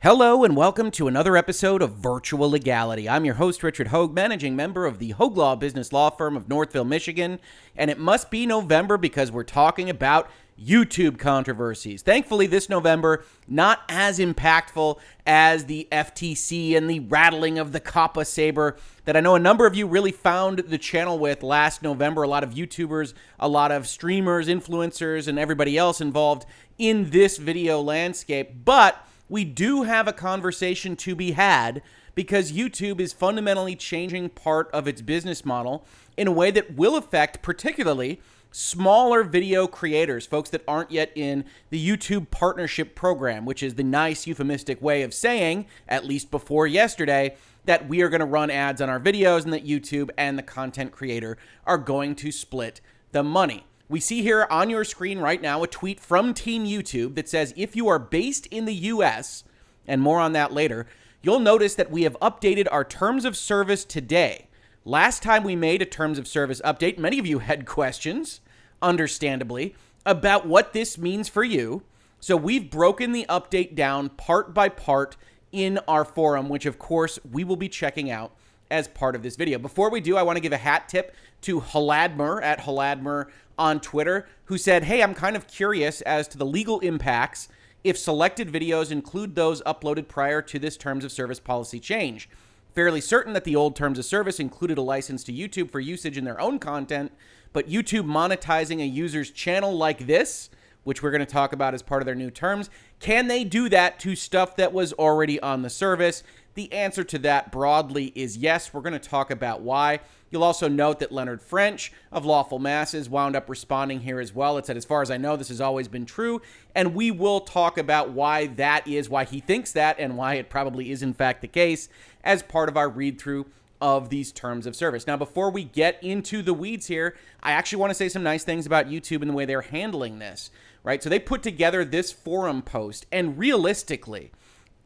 Hello and welcome to another episode of Virtual Legality. I'm your host, Richard Hoeg, managing member of the Hoeg Law Business Law Firm of Northville, Michigan. And it must be November because we're talking about YouTube controversies. Thankfully, this November, not as impactful as the FTC and the rattling of the COPPA Saber that I know a number of you really found the channel with last November. A lot of YouTubers, a lot of streamers, influencers, and everybody else involved in this video landscape. But we do have a conversation to be had because YouTube is fundamentally changing part of its business model in a way that will affect particularly smaller video creators, folks that aren't yet in the YouTube Partnership Program, which is the nice euphemistic way of saying, at least before yesterday, that we are going to run ads on our videos and that YouTube and the content creator are going to split the money. We see here on your screen right now a tweet from Team YouTube that says, if you are based in the US, and more on that later, you'll notice that we have updated our terms of service today. Last time we made a terms of service update, many of you had questions, understandably, about what this means for you. So we've broken the update down part by part in our forum, which of course we will be checking out as part of this video. Before we do, I want to give a hat tip to Haladmer at Haladmer on Twitter, who said, hey, I'm kind of curious as to the legal impacts if selected videos include those uploaded prior to this terms of service policy change. Fairly certain that the old terms of service included a license to YouTube for usage in their own content, but YouTube monetizing a user's channel like this, which we're going to talk about as part of their new terms, can they do that to stuff that was already on the service? The answer to that broadly is yes. We're going to talk about why. You'll also note that Leonard French of Lawful Masses wound up responding here as well. It said, as far as I know, this has always been true. And we will talk about why that is, why he thinks that, and why it probably is in fact the case as part of our read-through of these terms of service. Now, before we get into the weeds here, I actually want to say some nice things about YouTube and the way they're handling this, right? So they put together this forum post, and realistically,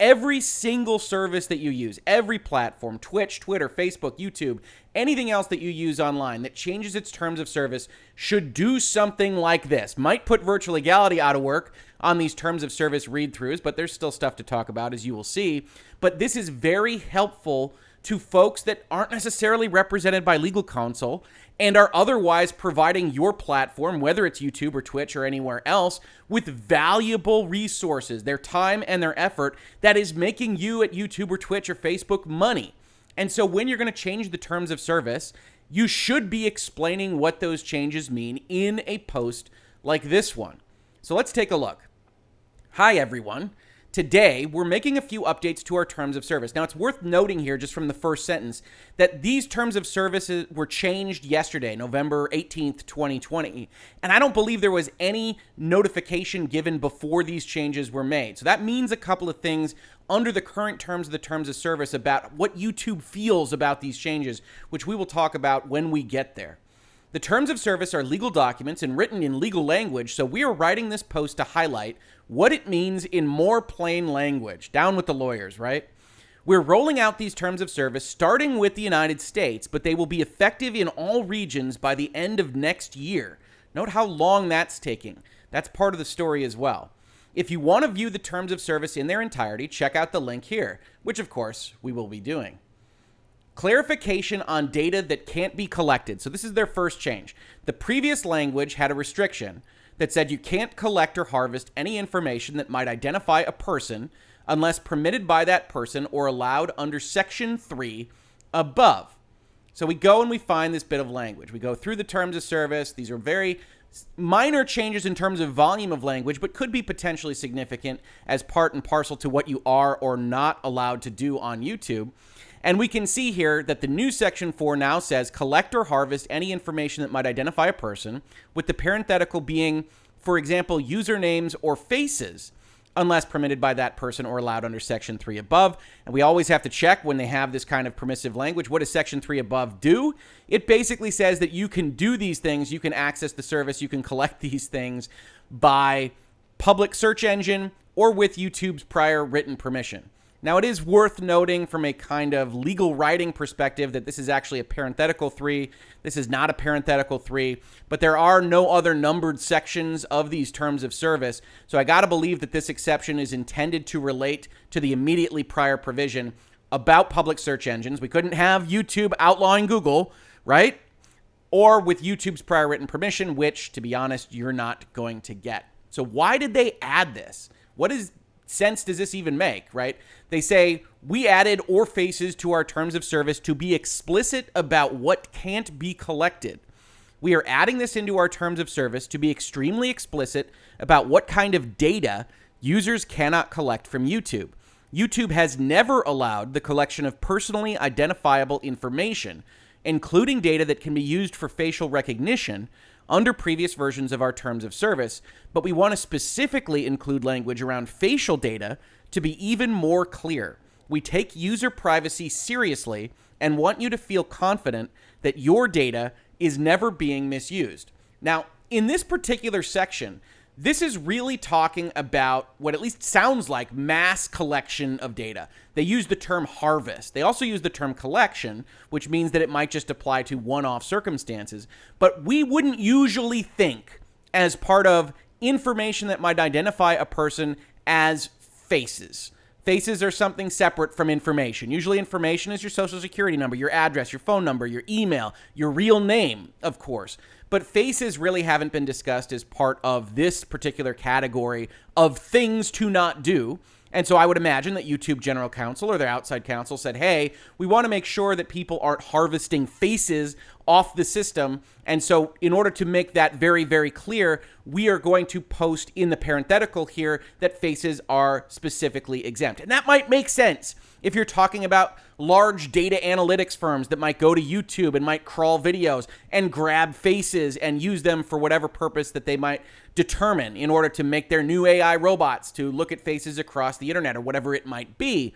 every single service that you use, every platform, Twitch, Twitter, Facebook, YouTube, anything else that you use online that changes its terms of service should do something like this. Might put Virtual Legality out of work on these terms of service read-throughs, but there's still stuff to talk about, as you will see. But this is very helpful to folks that aren't necessarily represented by legal counsel and are otherwise providing your platform, whether it's YouTube or Twitch or anywhere else, with valuable resources, their time and their effort that is making you at YouTube or Twitch or Facebook money. And so when you're going to change the terms of service, you should be explaining what those changes mean in a post like this one. So let's take a look. Hi, everyone. Today, we're making a few updates to our terms of service. Now, it's worth noting here, just from the first sentence, that these terms of services were changed yesterday, November 18th, 2020. And I don't believe there was any notification given before these changes were made. So that means a couple of things under the current terms of the terms of service about what YouTube feels about these changes, which we will talk about when we get there. The terms of service are legal documents and written in legal language, so we are writing this post to highlight what it means in more plain language. Down with the lawyers, right? We're rolling out these terms of service starting with the United States, but they will be effective in all regions by the end of next year. Note how long that's taking. That's part of the story as well. If you want to view the terms of service in their entirety, check out the link here, which of course we will be doing. Clarification on data that can't be collected. So this is their first change. The previous language had a restriction that said you can't collect or harvest any information that might identify a person unless permitted by that person or allowed under Section 3 above. So we go and we find this bit of language. We go through the terms of service. These are very minor changes in terms of volume of language, but could be potentially significant as part and parcel to what you are or not allowed to do on YouTube. And we can see here that the new Section 4 now says collect or harvest any information that might identify a person, with the parenthetical being, for example, usernames or faces, unless permitted by that person or allowed under Section 3 above. And we always have to check when they have this kind of permissive language. What does Section 3 above do? It basically says that you can do these things, you can access the service, you can collect these things by public search engine or with YouTube's prior written permission. Now, it is worth noting from a kind of legal writing perspective that this is actually a parenthetical 3. This is not a parenthetical 3, but there are no other numbered sections of these terms of service. So I got to believe that this exception is intended to relate to the immediately prior provision about public search engines. We couldn't have YouTube outlawing Google, right? Or with YouTube's prior written permission, which, to be honest, you're not going to get. So why did they add this? What sense does this even make, right? They say, we added or faces to our terms of service to be explicit about what can't be collected. We are adding this into our terms of service to be extremely explicit about what kind of data users cannot collect from YouTube. YouTube has never allowed the collection of personally identifiable information, including data that can be used for facial recognition, under previous versions of our terms of service, but we want to specifically include language around facial data to be even more clear. We take user privacy seriously and want you to feel confident that your data is never being misused. Now, in this particular section, this is really talking about what at least sounds like mass collection of data. They use the term harvest. They also use the term collection, which means that it might just apply to one-off circumstances. But we wouldn't usually think as part of information that might identify a person as faces. Faces are something separate from information. Usually information is your social security number, your address, your phone number, your email, your real name, of course. But faces really haven't been discussed as part of this particular category of things to not do. And so I would imagine that YouTube General Counsel or their outside counsel said, hey, we want to make sure that people aren't harvesting faces off the system. And so in order to make that very, very clear, we are going to post in the parenthetical here that faces are specifically exempt. And that might make sense if you're talking about large data analytics firms that might go to YouTube and might crawl videos and grab faces and use them for whatever purpose that they might determine in order to make their new AI robots to look at faces across the internet or whatever it might be.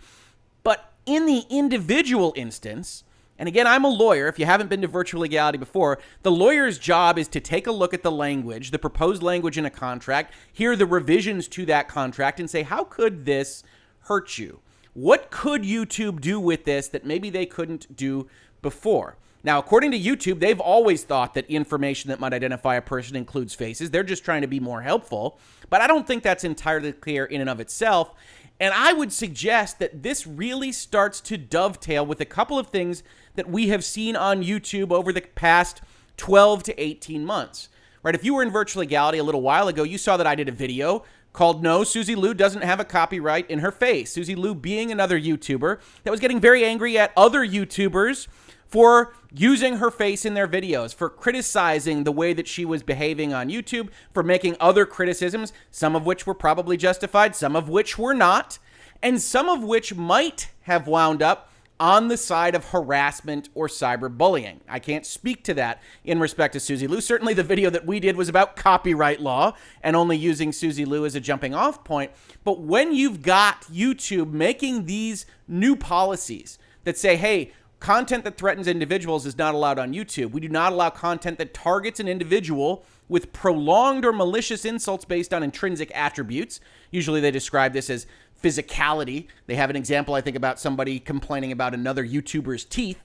But in the individual instance, and again, I'm a lawyer. If you haven't been to Virtual Legality before, the lawyer's job is to take a look at the language, the proposed language in a contract, hear the revisions to that contract, and say, how could this hurt you? What could YouTube do with this that maybe they couldn't do before? Now, according to YouTube, they've always thought that information that might identify a person includes faces. They're just trying to be more helpful. But I don't think that's entirely clear in and of itself. And I would suggest that this really starts to dovetail with a couple of things that we have seen on YouTube over the past 12 to 18 months. Right? If you were in Virtual Legality a little while ago, you saw that I did a video called No, Susie Liu Doesn't Have a Copyright in Her Face. Susie Liu being another YouTuber that was getting very angry at other YouTubers for using her face in their videos, for criticizing the way that she was behaving on YouTube, for making other criticisms, some of which were probably justified, some of which were not, and some of which might have wound up on the side of harassment or cyberbullying. I can't speak to that in respect to Susie Liu. Certainly the video that we did was about copyright law and only using Susie Liu as a jumping off point. But when you've got YouTube making these new policies that say, hey, content that threatens individuals is not allowed on YouTube. We do not allow content that targets an individual with prolonged or malicious insults based on intrinsic attributes. Usually they describe this as physicality. They have an example, I think, about somebody complaining about another YouTuber's teeth.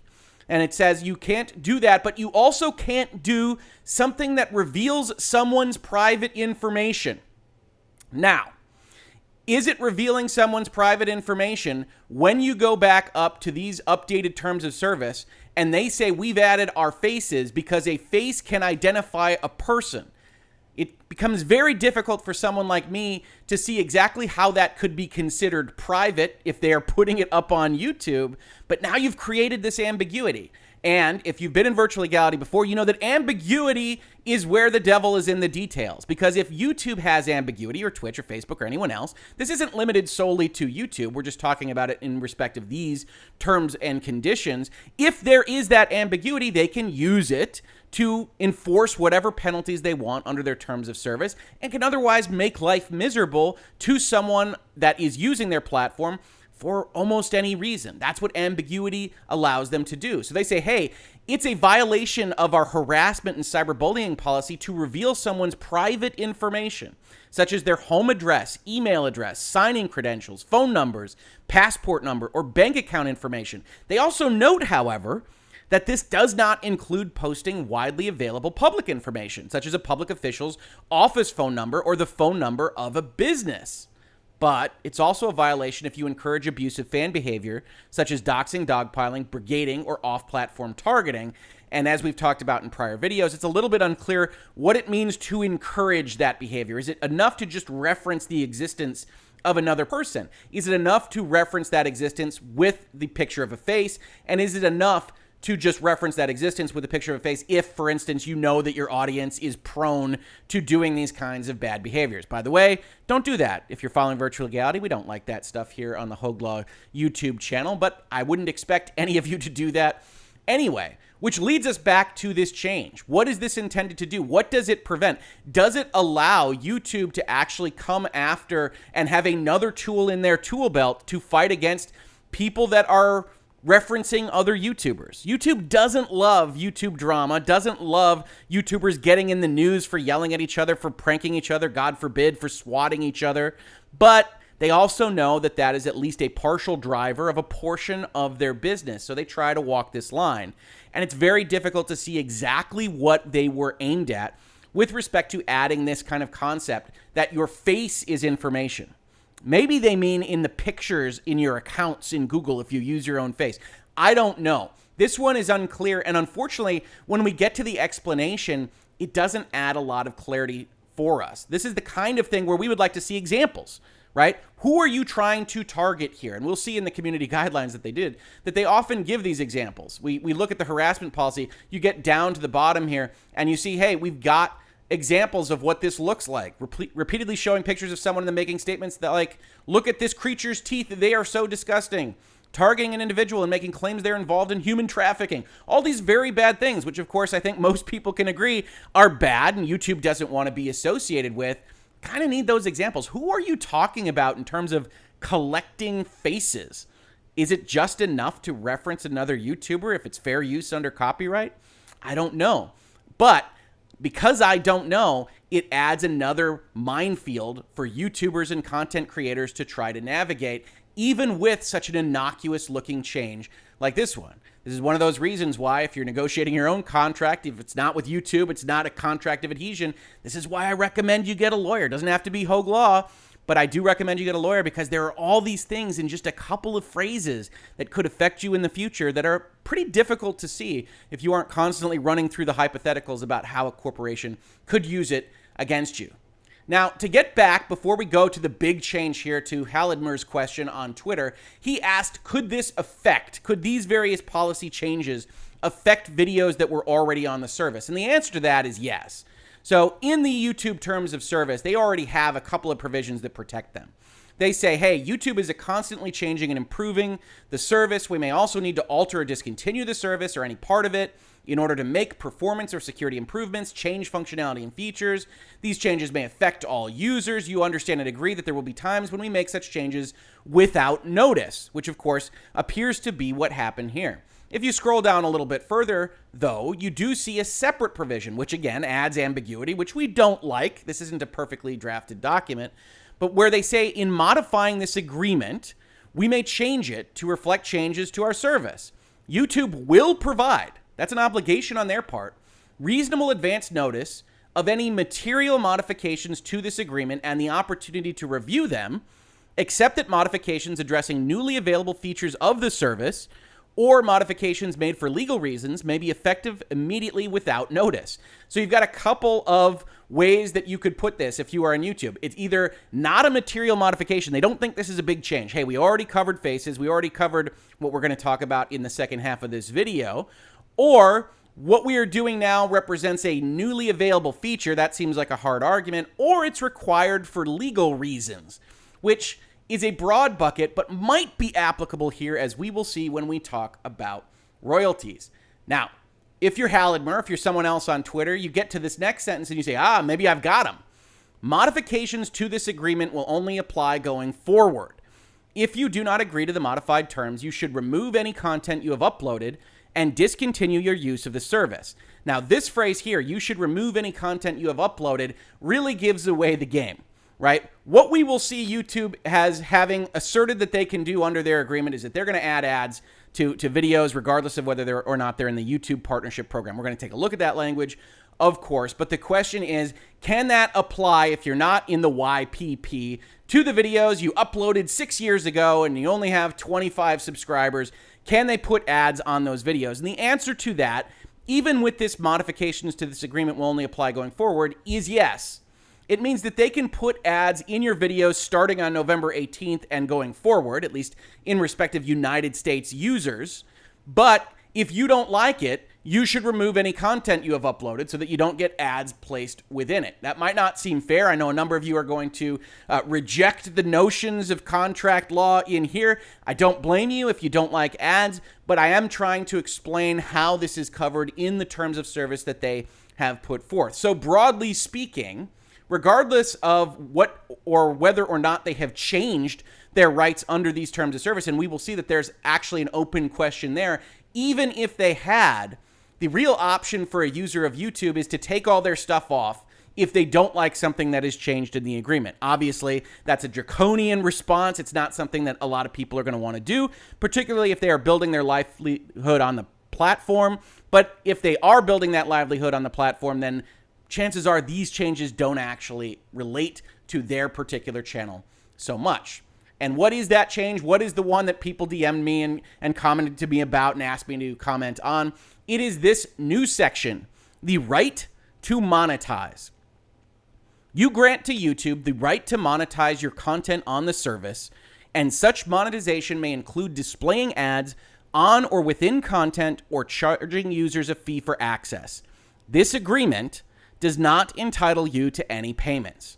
And it says you can't do that, but you also can't do something that reveals someone's private information. Now, is it revealing someone's private information when you go back up to these updated terms of service and they say we've added our faces because a face can identify a person? It becomes very difficult for someone like me to see exactly how that could be considered private if they are putting it up on YouTube. But now you've created this ambiguity. And if you've been in Virtual Legality before, you know that ambiguity is where the devil is in the details. Because if YouTube has ambiguity, or Twitch or Facebook or anyone else, this isn't limited solely to YouTube. We're just talking about it in respect of these terms and conditions. If there is that ambiguity, they can use it to enforce whatever penalties they want under their terms of service and can otherwise make life miserable to someone that is using their platform for almost any reason. That's what ambiguity allows them to do. So they say, hey, it's a violation of our harassment and cyberbullying policy to reveal someone's private information, such as their home address, email address, signing credentials, phone numbers, passport number, or bank account information. They also note, however, that this does not include posting widely available public information, such as a public official's office phone number or the phone number of a business. But it's also a violation if you encourage abusive fan behavior, such as doxing, dogpiling, brigading, or off-platform targeting. And as we've talked about in prior videos, it's a little bit unclear what it means to encourage that behavior. Is it enough to just reference the existence of another person? Is it enough to reference that existence with the picture of a face? And is it enough to just reference that existence with a picture of a face if, for instance, you know that your audience is prone to doing these kinds of bad behaviors? By the way, don't do that. If you're following Virtual Legality, we don't like that stuff here on the Hoeg Law YouTube channel, but I wouldn't expect any of you to do that anyway. Which leads us back to this change. What is this intended to do? What does it prevent? Does it allow YouTube to actually come after and have another tool in their tool belt to fight against people that are referencing other YouTubers? YouTube doesn't love YouTube drama, doesn't love YouTubers getting in the news for yelling at each other, for pranking each other, God forbid, for swatting each other. But they also know that that is at least a partial driver of a portion of their business. So they try to walk this line. And it's very difficult to see exactly what they were aimed at with respect to adding this kind of concept that your face is information. Maybe they mean in the pictures in your accounts in Google if you use your own face. I don't know. This one is unclear, and unfortunately, when we get to the explanation, it doesn't add a lot of clarity for us. This is the kind of thing where we would like to see examples, right? Who are you trying to target here? And we'll see in the community guidelines that they often give these examples. We look at the harassment policy, you get down to the bottom here, and you see, hey, we've got examples of what this looks like, repeatedly showing pictures of someone and then making statements that like, look at this creature's teeth, they are so disgusting, targeting an individual and making claims they're involved in human trafficking, all these very bad things, which of course I think most people can agree are bad and YouTube doesn't want to be associated with. Kind of need those examples. Who are you talking about in terms of collecting faces? Is it just enough to reference another YouTuber if it's fair use under copyright? I don't know. But because I don't know, it adds another minefield for YouTubers and content creators to try to navigate, even with such an innocuous looking change like this one. This is one of those reasons why if you're negotiating your own contract, if it's not with YouTube, it's not a contract of adhesion, this is why I recommend you get a lawyer. It doesn't have to be Hoeg Law, but I do recommend you get a lawyer because there are all these things in just a couple of phrases that could affect you in the future that are pretty difficult to see if you aren't constantly running through the hypotheticals about how a corporation could use it against you. Now, to get back, before we go to the big change here to Halidmer's question on Twitter, he asked, could these various policy changes affect videos that were already on the service? And the answer to that is yes. So in the YouTube terms of service, they already have a couple of provisions that protect them. They say, hey, YouTube is constantly changing and improving the service. We may also need to alter or discontinue the service or any part of it in order to make performance or security improvements, change functionality and features. These changes may affect all users. You understand and agree that there will be times when we make such changes without notice, which of course appears to be what happened here. If you scroll down a little bit further, though, you do see a separate provision, which again adds ambiguity, which we don't like. This isn't a perfectly drafted document, but where they say in modifying this agreement, we may change it to reflect changes to our service. YouTube will provide, that's an obligation on their part, reasonable advance notice of any material modifications to this agreement and the opportunity to review them, except that modifications addressing newly available features of the service or modifications made for legal reasons may be effective immediately without notice. So you've got a couple of ways that you could put this if you are on YouTube. It's either not a material modification. They don't think this is a big change. Hey, we already covered faces. We already covered what we're going to talk about in the second half of this video. Or what we are doing now represents a newly available feature. That seems like a hard argument. Or it's required for legal reasons, which is a broad bucket, but might be applicable here, as we will see when we talk about royalties. Now, if you're Halidmer, if you're someone else on Twitter, you get to this next sentence and you say, maybe I've got them. Modifications to this agreement will only apply going forward. If you do not agree to the modified terms, you should remove any content you have uploaded and discontinue your use of the service. Now, this phrase here, you should remove any content you have uploaded, really gives away the game, right? What we will see YouTube having asserted that they can do under their agreement is that they're going to add ads to videos regardless of whether they're or not they're in the YouTube partnership program. We're going to take a look at that language, of course, but the question is, can that apply if you're not in the YPP to the videos you uploaded 6 years ago and you only have 25 subscribers? Can they put ads on those videos? And the answer to that, even with this modifications to this agreement will only apply going forward, is yes. It means that they can put ads in your videos starting on November 18th and going forward, at least in respective United States users. But if you don't like it, you should remove any content you have uploaded so that you don't get ads placed within it. That might not seem fair. I know a number of you are going to reject the notions of contract law in here. I don't blame you if you don't like ads, but I am trying to explain how this is covered in the terms of service that they have put forth. So broadly speaking, regardless of what or whether or not they have changed their rights under these terms of service, and we will see that there's actually an open question there, even if they had, the real option for a user of YouTube is to take all their stuff off if they don't like something that is changed in the agreement. Obviously, that's a draconian response. It's not something that a lot of people are going to want to do, particularly if they are building their livelihood on the platform. But if they are building that livelihood on the platform, then chances are these changes don't actually relate to their particular channel so much. And what is that change? What is the one that people DM'd me and commented to me about and asked me to comment on? It is this new section, the right to monetize. You grant to YouTube the right to monetize your content on the service, and such monetization may include displaying ads on or within content or charging users a fee for access. This agreement does not entitle you to any payments.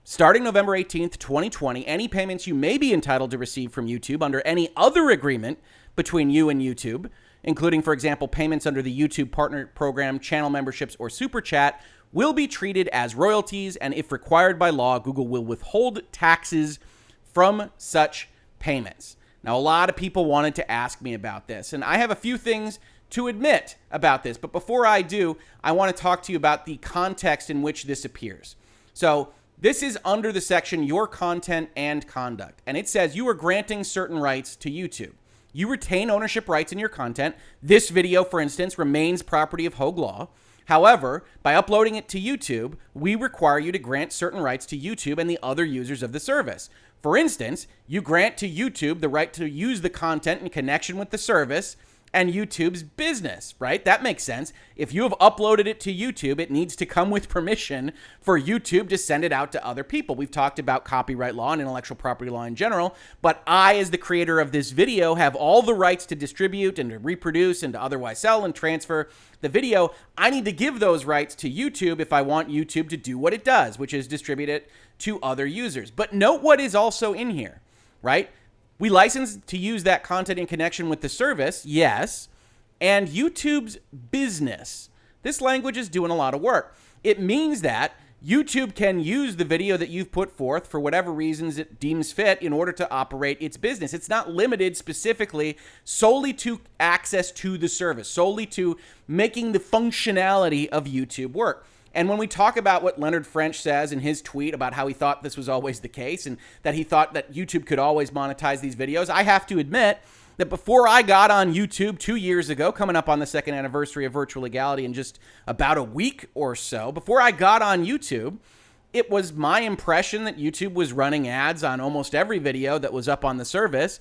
Starting November 18th, 2020, any payments you may be entitled to receive from YouTube under any other agreement between you and YouTube, including, for example, payments under the YouTube Partner Program, channel memberships, or Super Chat, will be treated as royalties, and if required by law, Google will withhold taxes from such payments. Now, a lot of people wanted to ask me about this, and I have a few things to admit about this, but before I do, I want to talk to you about the context in which this appears. So, this is under the section Your Content and Conduct, and it says you are granting certain rights to YouTube. You retain ownership rights in your content. This video, for instance, remains property of Hoeg Law. However, by uploading it to YouTube, we require you to grant certain rights to YouTube and the other users of the service. For instance, you grant to YouTube the right to use the content in connection with the service and YouTube's business, right? That makes sense. If you have uploaded it to YouTube, it needs to come with permission for YouTube to send it out to other people. We've talked about copyright law and intellectual property law in general, but I, as the creator of this video, have all the rights to distribute and to reproduce and to otherwise sell and transfer the video. I need to give those rights to YouTube if I want YouTube to do what it does, which is distribute it to other users. But note what is also in here, right? We license to use that content in connection with the service, yes, and YouTube's business. This language is doing a lot of work. It means that YouTube can use the video that you've put forth for whatever reasons it deems fit in order to operate its business. It's not limited specifically solely to access to the service, solely to making the functionality of YouTube work. And when we talk about what Leonard French says in his tweet about how he thought this was always the case and that he thought that YouTube could always monetize these videos, I have to admit that before I got on YouTube 2 years ago, coming up on the second anniversary of Virtual Legality in just about a week or so, before I got on YouTube, it was my impression that YouTube was running ads on almost every video that was up on the service,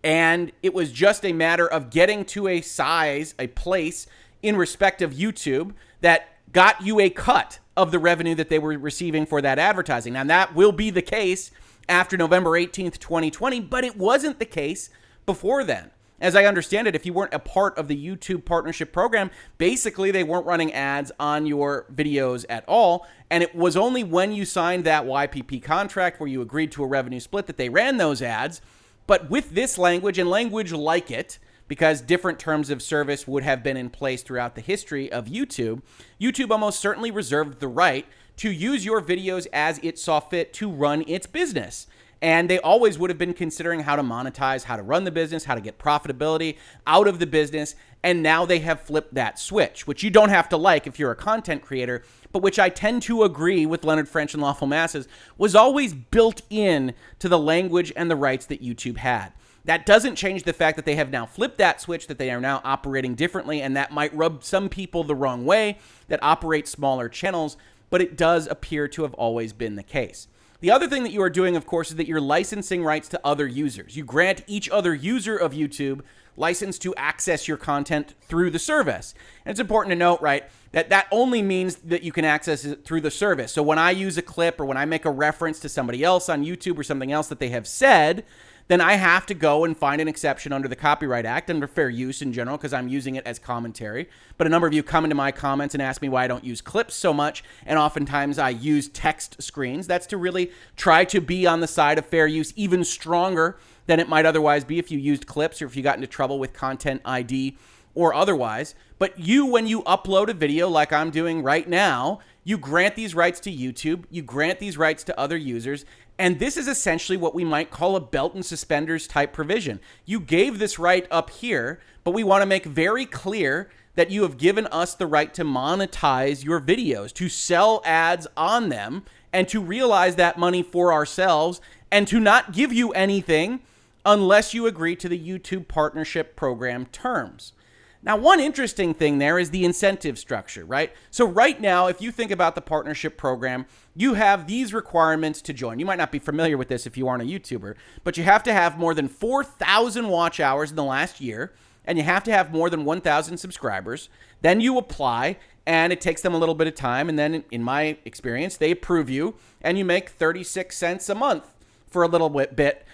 and it was just a matter of getting to a size, a place in respect of YouTube that got you a cut of the revenue that they were receiving for that advertising. Now, that will be the case after November 18th, 2020, but it wasn't the case before then. As I understand it, if you weren't a part of the YouTube partnership program, basically they weren't running ads on your videos at all, and it was only when you signed that YPP contract where you agreed to a revenue split that they ran those ads. But with this language and language like it, because different terms of service would have been in place throughout the history of YouTube, YouTube almost certainly reserved the right to use your videos as it saw fit to run its business. And they always would have been considering how to monetize, how to run the business, how to get profitability out of the business. And now they have flipped that switch, which you don't have to like if you're a content creator, but which I tend to agree with Leonard French and Lawful Masses was always built in to the language and the rights that YouTube had. That doesn't change the fact that they have now flipped that switch, that they are now operating differently, and that might rub some people the wrong way that operate smaller channels, but it does appear to have always been the case. The other thing that you are doing, of course, is that you're licensing rights to other users. You grant each other user of YouTube license to access your content through the service. And it's important to note, right, that that only means that you can access it through the service. So when I use a clip or when I make a reference to somebody else on YouTube or something else that they have said, then I have to go and find an exception under the Copyright Act, under fair use in general, because I'm using it as commentary. But a number of you come into my comments and ask me why I don't use clips so much, and oftentimes I use text screens. That's to really try to be on the side of fair use even stronger than it might otherwise be if you used clips or if you got into trouble with Content ID or otherwise. But you, when you upload a video like I'm doing right now, you grant these rights to YouTube, you grant these rights to other users, and this is essentially what we might call a belt and suspenders type provision. You gave this right up here, but we want to make very clear that you have given us the right to monetize your videos, to sell ads on them, and to realize that money for ourselves, and to not give you anything unless you agree to the YouTube Partnership Program terms. Now, one interesting thing there is the incentive structure, right? So right now, if you think about the partnership program, you have these requirements to join. You might not be familiar with this if you aren't a YouTuber, but you have to have more than 4,000 watch hours in the last year, and you have to have more than 1,000 subscribers. Then you apply, and it takes them a little bit of time, and then in my experience, they approve you, and you make 36 cents a month for a little bit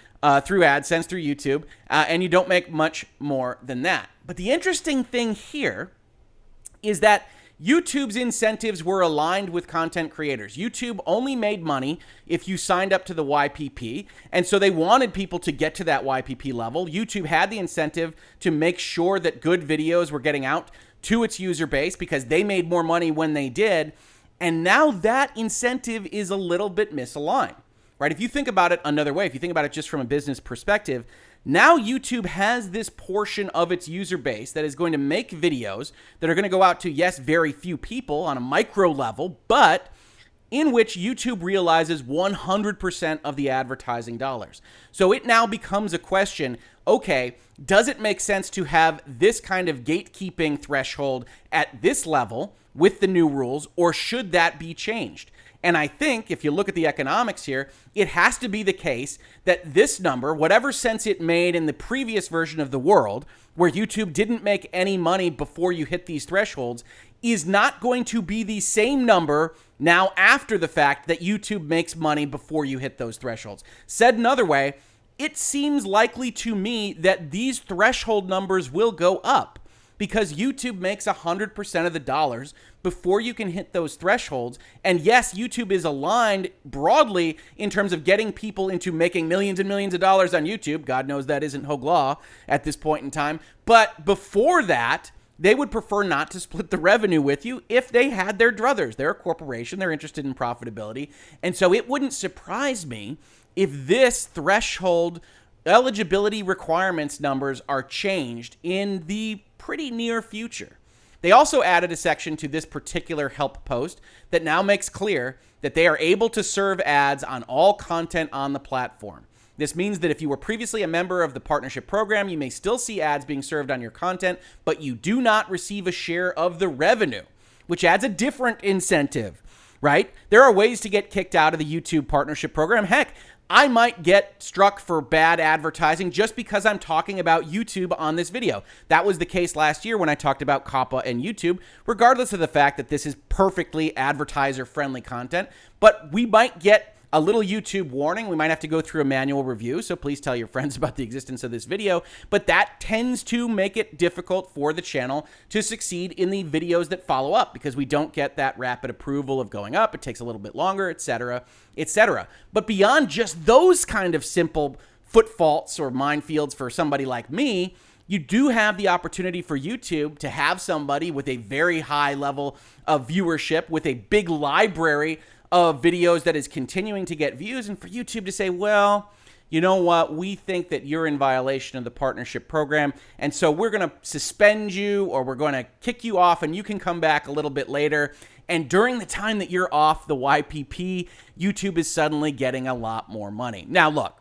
through AdSense, through YouTube, and you don't make much more than that. But the interesting thing here is that YouTube's incentives were aligned with content creators. YouTube only made money if you signed up to the YPP, and so they wanted people to get to that YPP level. YouTube had the incentive to make sure that good videos were getting out to its user base because they made more money when they did, and now that incentive is a little bit misaligned. Right? If you think about it another way, if you think about it just from a business perspective, now YouTube has this portion of its user base that is going to make videos that are going to go out to, yes, very few people on a micro level, but in which YouTube realizes 100% of the advertising dollars. So it now becomes a question, okay, does it make sense to have this kind of gatekeeping threshold at this level with the new rules, or should that be changed? And I think if you look at the economics here, it has to be the case that this number, whatever sense it made in the previous version of the world, where YouTube didn't make any money before you hit these thresholds, is not going to be the same number now after the fact that YouTube makes money before you hit those thresholds. Said another way, it seems likely to me that these threshold numbers will go up, because YouTube makes 100% of the dollars before you can hit those thresholds. And yes, YouTube is aligned broadly in terms of getting people into making millions and millions of dollars on YouTube. God knows that isn't Hoeg law at this point in time. But before that, they would prefer not to split the revenue with you if they had their druthers. They're a corporation. They're interested in profitability. And so it wouldn't surprise me if this threshold eligibility requirements numbers are changed in the pretty near future. They also added a section to this particular help post that now makes clear that they are able to serve ads on all content on the platform. This means that if you were previously a member of the partnership program, you may still see ads being served on your content, but you do not receive a share of the revenue, which adds a different incentive, right? There are ways to get kicked out of the YouTube partnership program. Heck, I might get struck for bad advertising just because I'm talking about YouTube on this video. That was the case last year when I talked about COPPA and YouTube, regardless of the fact that this is perfectly advertiser-friendly content. But we might get a little YouTube warning. We might have to go through a manual review, so please tell your friends about the existence of this video. But that tends to make it difficult for the channel to succeed in the videos that follow up because we don't get that rapid approval of going up. It takes a little bit longer, etc., etc. But beyond just those kind of simple foot faults or minefields for somebody like me, you do have the opportunity for YouTube to have somebody with a very high level of viewership, with a big library of videos that is continuing to get views, and for YouTube to say, well, you know what, we think that you're in violation of the partnership program, and so we're going to suspend you, or we're going to kick you off, and you can come back a little bit later. And during the time that you're off the YPP, YouTube is suddenly getting a lot more money. Now, look,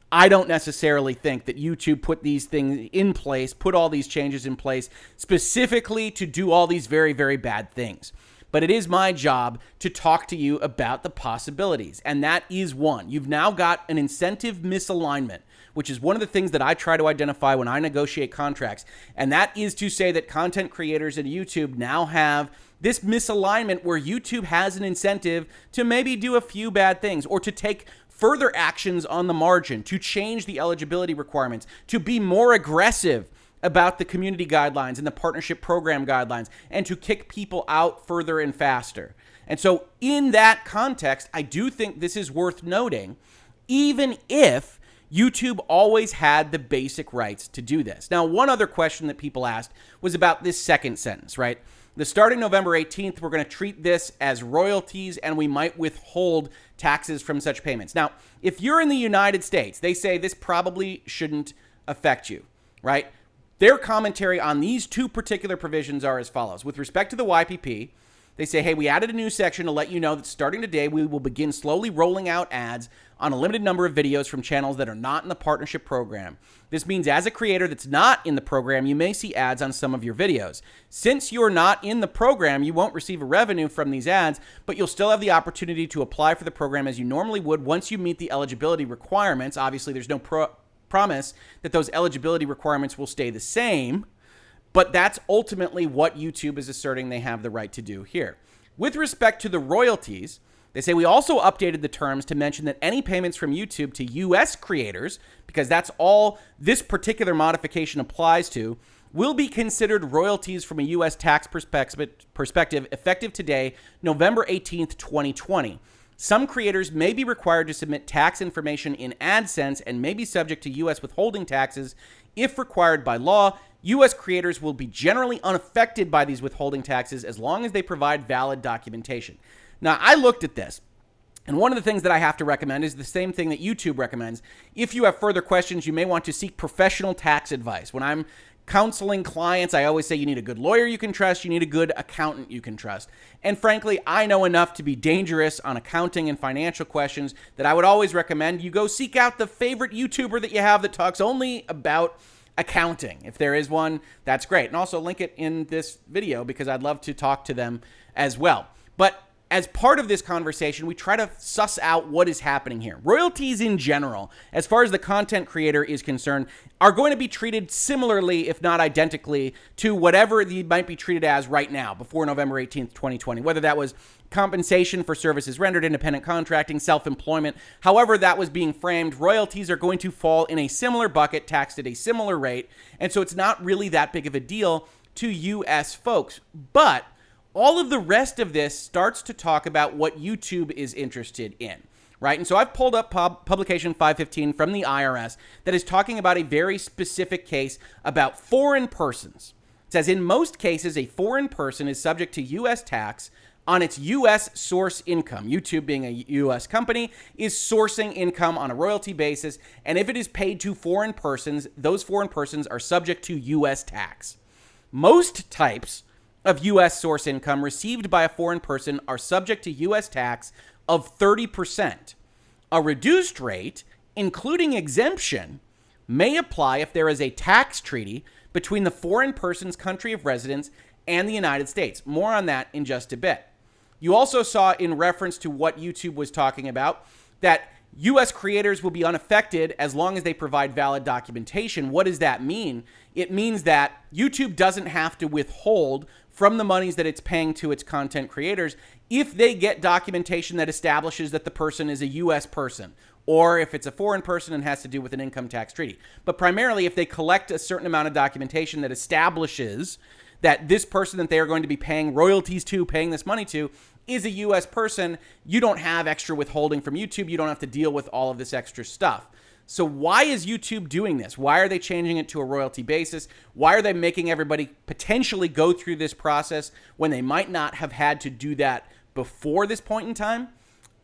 I don't necessarily think that YouTube put these things in place, put all these changes in place specifically to do all these very, very bad things. But it is my job to talk to you about the possibilities. And that is one. You've now got an incentive misalignment, which is one of the things that I try to identify when I negotiate contracts. And that is to say that content creators at YouTube now have this misalignment where YouTube has an incentive to maybe do a few bad things, or to take further actions on the margin, to change the eligibility requirements, to be more aggressive about the community guidelines and the partnership program guidelines, and to kick people out further and faster. And so in that context, I do think this is worth noting, even if YouTube always had the basic rights to do this. Now, one other question that people asked was about this second sentence, right? The starting November 18th, we're going to treat this as royalties, and we might withhold taxes from such payments. Now, if you're in the United States, they say this probably shouldn't affect you, right? Their commentary on these two particular provisions are as follows. With respect to the YPP, they say, hey, we added a new section to let you know that starting today, we will begin slowly rolling out ads on a limited number of videos from channels that are not in the partnership program. This means as a creator that's not in the program, you may see ads on some of your videos. Since you're not in the program, you won't receive a revenue from these ads, but you'll still have the opportunity to apply for the program as you normally would once you meet the eligibility requirements. Obviously, there's no promise that those eligibility requirements will stay the same, but that's ultimately what YouTube is asserting they have the right to do here. With respect to the royalties, they say we also updated the terms to mention that any payments from YouTube to U.S. creators, because that's all this particular modification applies to, will be considered royalties from a U.S. tax perspective effective today, November 18th, 2020. Some creators may be required to submit tax information in AdSense and may be subject to U.S. withholding taxes if required by law. U.S. creators will be generally unaffected by these withholding taxes as long as they provide valid documentation. Now, I looked at this, and one of the things that I have to recommend is the same thing that YouTube recommends. If you have further questions, you may want to seek professional tax advice. When I'm counseling clients, I always say you need a good lawyer you can trust, you need a good accountant you can trust. And frankly, I know enough to be dangerous on accounting and financial questions that I would always recommend you go seek out the favorite YouTuber that you have that talks only about accounting. If there is one, that's great. And also link it in this video because I'd love to talk to them as well. But as part of this conversation, we try to suss out what is happening here. Royalties in general, as far as the content creator is concerned, are going to be treated similarly, if not identically, to whatever they might be treated as right now, before November 18th, 2020, whether that was compensation for services rendered, independent contracting, self-employment, however that was being framed, royalties are going to fall in a similar bucket, taxed at a similar rate, and so it's not really that big of a deal to U.S. folks. But all of the rest of this starts to talk about what YouTube is interested in, right? And so I've pulled up publication 515 from the IRS that is talking about a very specific case about foreign persons. It says, in most cases, a foreign person is subject to U.S. tax on its U.S. source income. YouTube, being a U.S. company, is sourcing income on a royalty basis, and if it is paid to foreign persons, those foreign persons are subject to U.S. tax. Most types of U.S. source income received by a foreign person are subject to U.S. tax of 30%. A reduced rate, including exemption, may apply if there is a tax treaty between the foreign person's country of residence and the United States. More on that in just a bit. You also saw, in reference to what YouTube was talking about, that U.S. creators will be unaffected as long as they provide valid documentation. What does that mean? It means that YouTube doesn't have to withhold from the monies that it's paying to its content creators if they get documentation that establishes that the person is a U.S. person, or if it's a foreign person and has to do with an income tax treaty. But primarily, if they collect a certain amount of documentation that establishes that this person that they are going to be paying royalties to, paying this money to, is a U.S. person, you don't have extra withholding from YouTube. You don't have to deal with all of this extra stuff. So why is YouTube doing this? Why are they changing it to a royalty basis? Why are they making everybody potentially go through this process when they might not have had to do that before this point in time?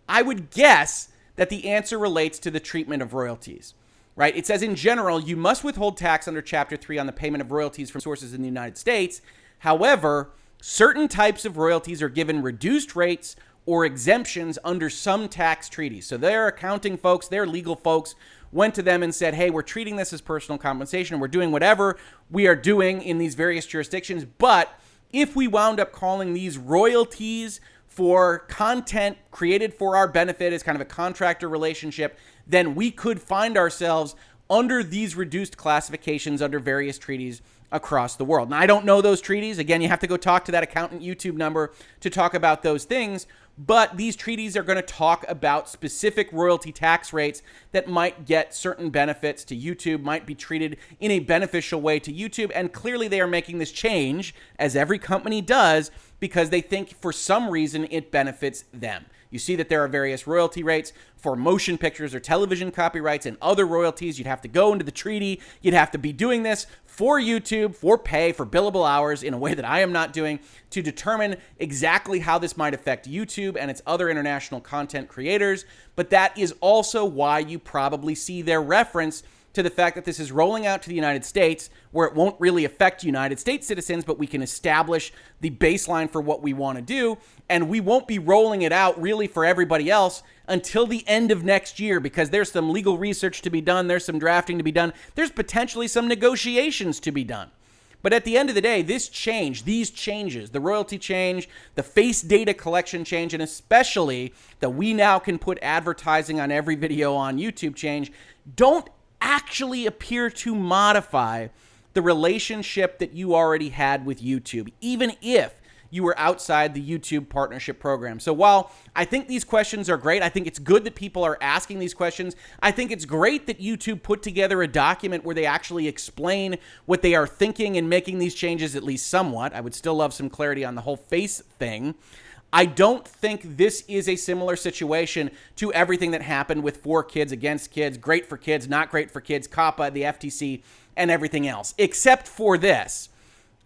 I would guess that the answer relates to the treatment of royalties, right? It says, in general, you must withhold tax under Chapter 3 on the payment of royalties from sources in the United States. However, certain types of royalties are given reduced rates or exemptions under some tax treaties. So their accounting folks, their legal folks went to them and said, hey, we're treating this as personal compensation. We're doing whatever we are doing in these various jurisdictions. But if we wound up calling these royalties for content created for our benefit as kind of a contractor relationship, then we could find ourselves under these reduced classifications under various treaties across the world. Now, I don't know those treaties. Again, you have to go talk to that accountant YouTube number to talk about those things. But these treaties are going to talk about specific royalty tax rates that might get certain benefits to YouTube, might be treated in a beneficial way to YouTube. And clearly they are making this change, as every company does, because they think for some reason it benefits them. You see that there are various royalty rates for motion pictures or television copyrights and other royalties. You'd have to go into the treaty. You'd have to be doing this for YouTube, for pay, for billable hours in a way that I am not doing, to determine exactly how this might affect YouTube and its other international content creators. But that is also why you probably see their reference to the fact that this is rolling out to the United States, where it won't really affect United States citizens, but we can establish the baseline for what we want to do. And we won't be rolling it out really for everybody else until the end of next year, because there's some legal research to be done. There's some drafting to be done. There's potentially some negotiations to be done. But at the end of the day, this change, these changes, the royalty change, the face data collection change, and especially that we now can put advertising on every video on YouTube change, don't actually appear to modify the relationship that you already had with YouTube, even if you were outside the YouTube partnership program. So while I think these questions are great, I think it's good that people are asking these questions. I think it's great that YouTube put together a document where they actually explain what they are thinking and making these changes at least somewhat. I would still love some clarity on the whole face thing. I don't think this is a similar situation to everything that happened with For Kids, Against Kids, Great for Kids, Not Great for Kids, COPPA, the FTC, and everything else. Except for this,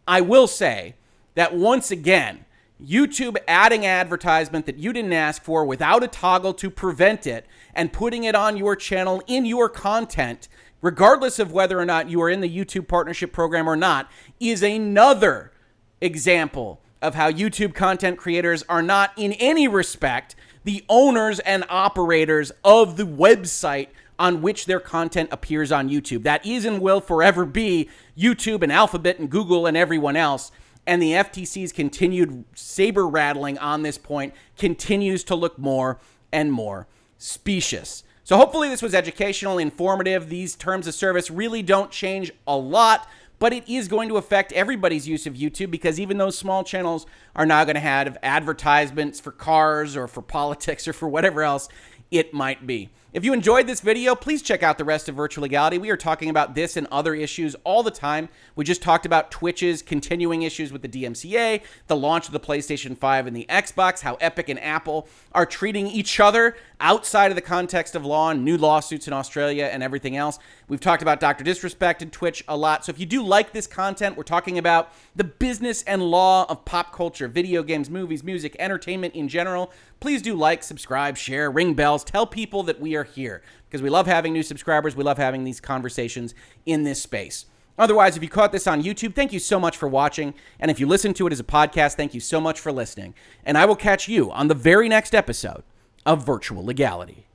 I will say that once again, YouTube adding advertisement that you didn't ask for without a toggle to prevent it and putting it on your channel in your content, regardless of whether or not you are in the YouTube partnership program or not, is another example of how YouTube content creators are not in any respect the owners and operators of the website on which their content appears on YouTube. That is and will forever be YouTube and Alphabet and Google and everyone else. And the FTC's continued saber rattling on this point continues to look more and more specious. So hopefully this was educational, informative. These terms of service really don't change a lot, but it is going to affect everybody's use of YouTube, because even those small channels are now going to have advertisements for cars or for politics or for whatever else it might be. If you enjoyed this video, please check out the rest of Virtual Legality. We are talking about this and other issues all the time. We just talked about Twitch's continuing issues with the DMCA, the launch of the PlayStation 5 and the Xbox, how Epic and Apple are treating each other outside of the context of law and new lawsuits in Australia and everything else. We've talked about Dr. Disrespect and Twitch a lot. So if you do like this content, we're talking about the business and law of pop culture, video games, movies, music, entertainment in general. Please do like, subscribe, share, ring bells, tell people that we are here, because we love having new subscribers. We love having these conversations in this space. Otherwise, if you caught this on YouTube, thank you so much for watching. And if you listen to it as a podcast, thank you so much for listening. And I will catch you on the very next episode of Virtual Legality.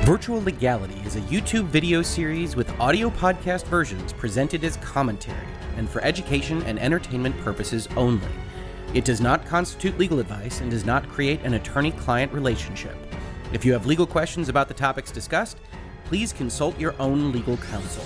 Virtual Legality is a YouTube video series with audio podcast versions presented as commentary and for education and entertainment purposes only. It does not constitute legal advice and does not create an attorney-client relationship. If you have legal questions about the topics discussed, please consult your own legal counsel.